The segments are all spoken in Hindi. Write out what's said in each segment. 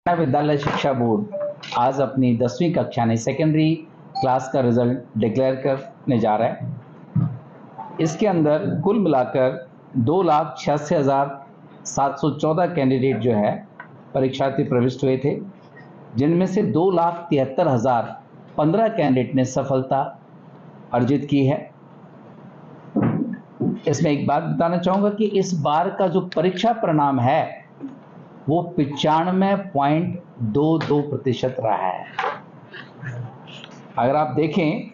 विद्यालय शिक्षा बोर्ड आज अपनी 10वीं कक्षा ने सेकेंडरी क्लास का रिजल्ट डिक्लेयर करने जा रहा है। इसके अंदर कुल मिलाकर 2,86,714 कैंडिडेट जो है परीक्षार्थी प्रविष्ट हुए थे, जिनमें से 2,73,015 कैंडिडेट ने सफलता अर्जित की है। इसमें एक बात बताना चाहूँगा कि इस बार का जो परीक्षा परिणाम है वो 95.22% रहा है। अगर आप देखें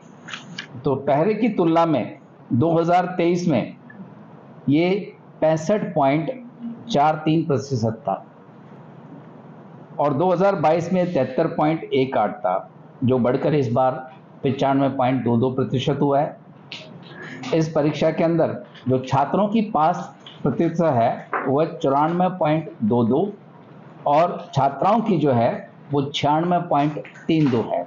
तो पहले की तुलना में 2023 में ये 65.43% था और 2022 में 73.18 था, जो बढ़कर इस बार 95.22% हुआ है। इस परीक्षा के अंदर जो छात्रों की पास प्रतिशत है वह 94.22 और छात्राओं की जो है वो 96.32 है।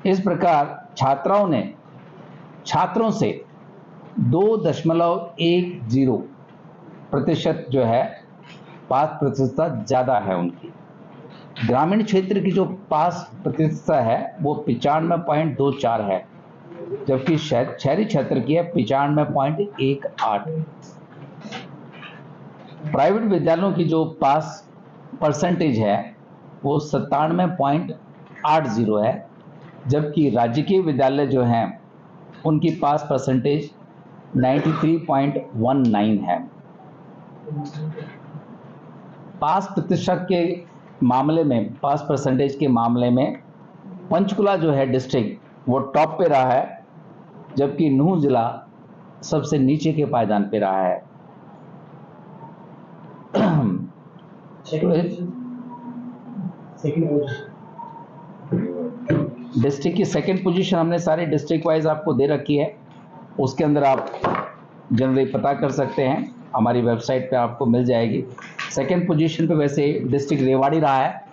इस प्रकार छात्रों से 2.10% जो है पास प्रतिशत ज़्यादा है उनकी। ग्रामीण क्षेत्र की जो पास प्रतिशत है वो 95.24 है, जबकि शहरी क्षेत्र की है 95.18। प्राइवेट विद्यालयों की जो पास परसेंटेज है वो 97.80 है, जबकि राजकीय विद्यालय जो हैं उनकी पास परसेंटेज 93.19 है। पास परसेंटेज के मामले में पंचकुला जो है डिस्ट्रिक्ट वो टॉप पे रहा है, जबकि नूंह जिला सबसे नीचे के पायदान पे रहा है। डिस्ट्रिक्ट की सेकंड पोजीशन हमने सारे डिस्ट्रिक्ट वाइज आपको दे रखी है, उसके अंदर आप जनरली पता कर सकते हैं, हमारी वेबसाइट पे आपको मिल जाएगी। सेकंड पोजीशन पे वैसे डिस्ट्रिक्ट रेवाड़ी रहा है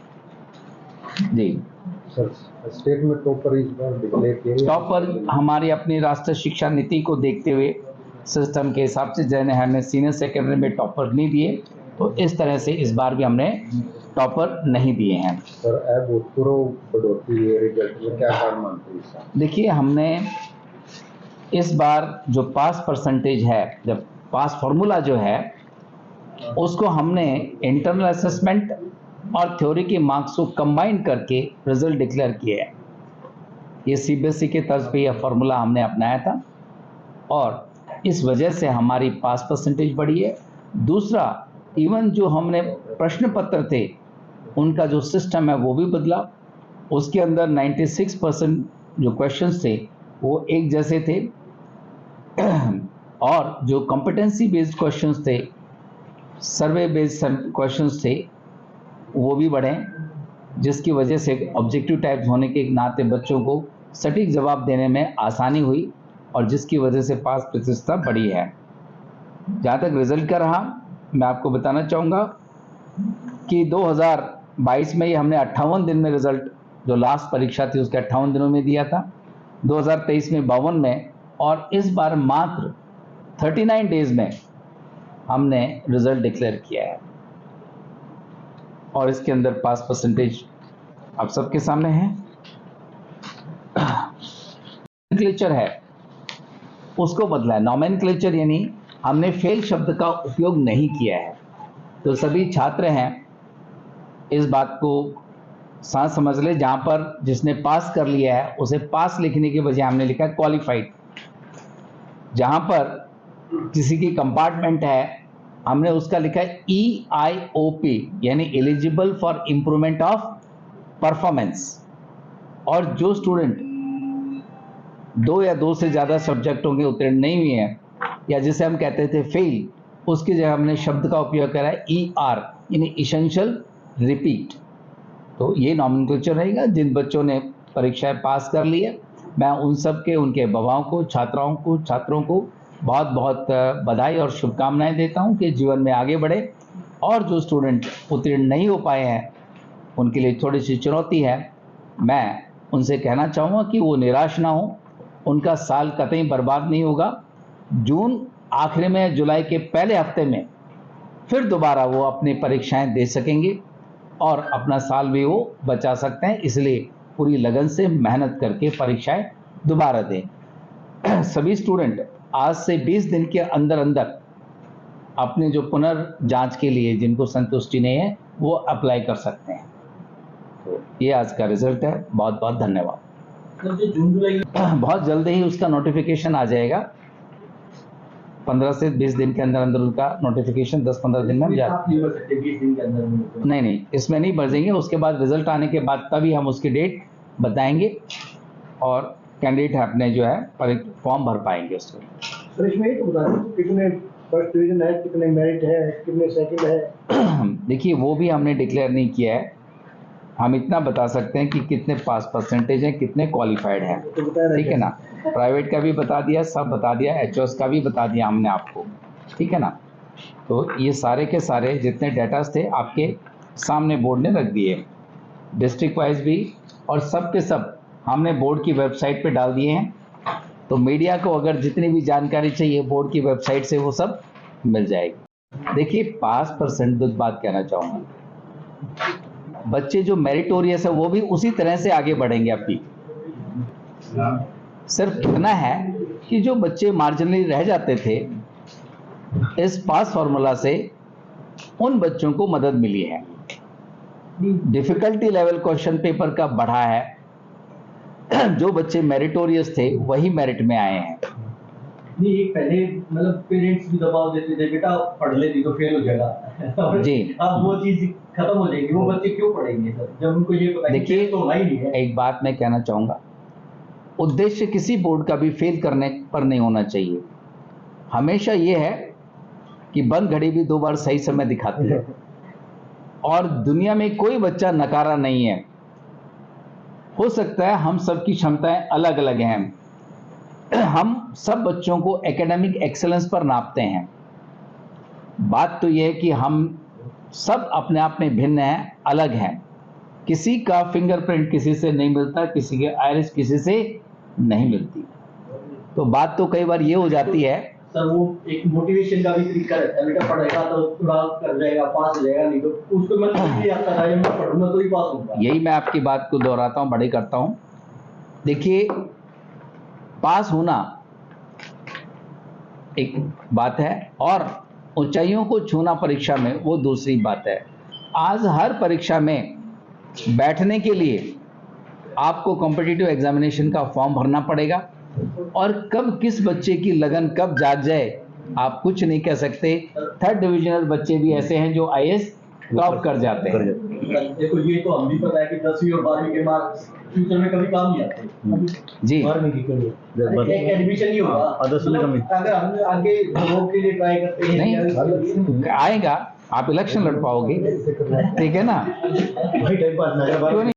जी। सर, स्टेट में टॉपर इस बार डिक्लेयर किए? टॉपर हमारी अपनी राष्ट्रीय शिक्षा नीति को देखते हुए सिस्टम के हिसाब से जैसे हमने सीनियर सेकेंडरी में टॉपर नहीं दिए, तो इस तरह से इस बार भी हमने टॉपर नहीं दिए हैं। सर, बढ़ोतरी रिजल्ट में क्या कारण मानते हैं? देखिए, हमने इस बार जो पास परसेंटेज है, जब पास फॉर्मूला जो है उसको हमने इंटरनल असेसमेंट और थ्योरी के मार्क्स को कंबाइन करके रिजल्ट डिक्लेयर किया है। ये सीबीएसई के तर्ज पे यह फॉर्मूला हमने अपनाया था और इस वजह से हमारी पास परसेंटेज बढ़ी है। दूसरा, इवन जो हमने प्रश्न पत्र थे उनका जो सिस्टम है वो भी बदला। उसके अंदर 96% जो क्वेश्चंस थे वो एक जैसे थे और जो कॉम्पिटेंसी बेस्ड क्वेश्चंस थे, सर्वे बेस्ड क्वेश्चंस थे, वो भी बढ़े, जिसकी वजह से ऑब्जेक्टिव टाइप्स होने के नाते बच्चों को सटीक जवाब देने में आसानी हुई और जिसकी वजह से पास प्रतिशत बढ़ी है। जहाँ तक रिजल्ट का रहा, मैं आपको बताना चाहूँगा कि 2022 में ये हमने 58 दिन में रिजल्ट, जो लास्ट परीक्षा थी उसके 58 दिनों में दिया था, 2023 में 52 में, और इस बार मात्र 39 डेज में हमने रिजल्ट डिक्लेयर किया है और इसके अंदर पास परसेंटेज आप सबके सामने है। नॉमेनक्लेचर है उसको बदला है। नॉमेनक्लेचर यानी हमने फेल शब्द का उपयोग नहीं किया है, तो सभी छात्र हैं इस बात को साथ समझ ले। जहाँ पर जिसने पास कर लिया है उसे पास लिखने के बजाय हमने लिखा क्वालिफाइड। जहाँ पर किसी की कंपार्टमेंट है हमने उसका लिखा है EIOP यानी eligible for improvement of performance. और जो स्टूडेंट 2 या 2 से ज़्यादा सब्जेक्टों के उत्तीर्ण नहीं हुए हैं या जिसे हम कहते थे फेल, उसकी जगह हमने शब्द का उपयोग करा है ER यानी इसेंशियल रिपीट। तो ये नॉमेनक्लेचर रहेगा। जिन बच्चों ने परीक्षाएं पास कर ली है, मैं उन सब के, उनके अभिभावकों को, छात्रों को बहुत बहुत बधाई और शुभकामनाएं देता हूं कि जीवन में आगे बढ़े। और जो स्टूडेंट उत्तीर्ण नहीं हो पाए हैं उनके लिए थोड़ी सी चुनौती है। मैं उनसे कहना चाहूँगा कि वो निराश ना हो, उनका साल कतई बर्बाद नहीं होगा। जून आखिर में, जुलाई के पहले हफ्ते में फिर दोबारा वो अपनी परीक्षाएं दे सकेंगे। और अपना साल भी वो बचा सकते हैं। इसलिए पूरी लगन से मेहनत करके परीक्षाएं दोबारा दें। सभी स्टूडेंट आज से 20 दिन के अंदर अंदर अपने जो पुनर्जांच के लिए जिनको संतुष्टि नहीं है वो अप्लाई कर सकते हैं। तो ये आज का रिजल्ट है। बहुत बहुत धन्यवाद। सर जो जून जुलाई बहुत जल्द ही उसका नोटिफिकेशन आ जाएगा। 15 से 20 दिन के अंदर अंदर उनका नोटिफिकेशन 10-15 दिन में जा 20 दिन के अंदर में नहीं इसमें नहीं भरेंगे। उसके बाद रिजल्ट आने के बाद तभी हम उसकी डेट बताएंगे और कैंडिडेट अपने जो है फॉर्म भर पाएंगे उसको। सर इसमें एक बता दें कितने फर्स्ट डिवीजन है, कितने मेरिट है, कितने सेकंड है? देखिए वो भी हमने डिक्लेयर नहीं किया है। हम इतना बता सकते हैं कि कितने पास परसेंटेज हैं, कितने क्वालिफाइड हैं, तो बताया ठीक है ना। प्राइवेट का भी बता दिया, सब बता दिया, एचओएस का भी बता दिया हमने आपको, ठीक है ना। तो ये सारे के सारे जितने डेटास थे आपके सामने बोर्ड ने रख दिए, डिस्ट्रिक्ट वाइज भी, और सब के सब हमने बोर्ड की वेबसाइट पे डाल दिए हैं। तो मीडिया को अगर जितनी भी जानकारी चाहिए बोर्ड की वेबसाइट से वो सब मिल जाएगी। देखिए पास परसेंट तो बात कहना चाहूँगा, बच्चे जो मेरिटोरियस है वो भी उसी तरह से आगे बढ़ेंगे। आपकी सिर्फ इतना है कि जो बच्चे मार्जिनली रह जाते थे, इस पास फॉर्मूला से उन बच्चों को मदद मिली है। डिफिकल्टी लेवल क्वेश्चन पेपर का बढ़ा है। जो बच्चे मेरिटोरियस थे वही मेरिट में आए हैं। नहीं एक पहले मतलब पेरेंट्स भी दबाव देते थे बेटा पढ़ ले नहीं तो फेल हो जाएगा जी। अब वो चीज खत्म हो जाएगी। वो बच्चे क्यों पढ़ेंगे सर जब उनको ये पता है कि देखिए fail तो होना ही नहीं है। एक बात मैं कहना चाहूँगा, उद्देश्य किसी बोर्ड का भी फेल करने पर नहीं होना चाहिए। हमेशा ये है कि बंद घड़ी भी 2 बार सही समय दिखाती है, और दुनिया में कोई बच्चा नकारा नहीं है। हो सकता है हम सबकी क्षमताएं अलग अलग हैं, हम सब बच्चों को एकेडमिक एक्सेलेंस पर नापते हैं। बात तो यह है कि हम सब अपने आप में भिन्न हैं, अलग हैं। किसी का फिंगरप्रिंट किसी से नहीं मिलता, किसी के आइरिस किसी से नहीं मिलती। तो बात तो कई बार ये हो जाती है सर वो एक मोटिवेशन का भी तरीका रहता है, बेटा पढ़ेगा तो थोड़ा कर जाएगा, पास हो जाएगा, नहीं तो उसको मन नहीं आता है मैं पढ़ूंगा तो ही पास होऊंगा। यही मैं आपकी बात को दोहराता हूँ, बड़ी करता हूँ। देखिए पास होना एक बात है और ऊंचाइयों को छूना परीक्षा में वो दूसरी बात है। आज हर परीक्षा में बैठने के लिए आपको कॉम्पिटिटिव एग्जामिनेशन का फॉर्म भरना पड़ेगा, और कब किस बच्चे की लगन कब जाग जाए आप कुछ नहीं कह सकते। 3rd डिविजनल बच्चे भी ऐसे हैं जो आईएएस टॉप कर जाते हैं। देखो ये तो हम भी पता है कि 10वीं और 12वीं के मार्क्स फ्यूचर में कभी काम नहीं आते जी। एक एडमिशन ही होगा अगर हम आगे जॉब के लिए ट्राई करते हैं नहीं आएगा, आप इलेक्शन लड़ पाओगे, ठीक है ना। क्यों नहीं?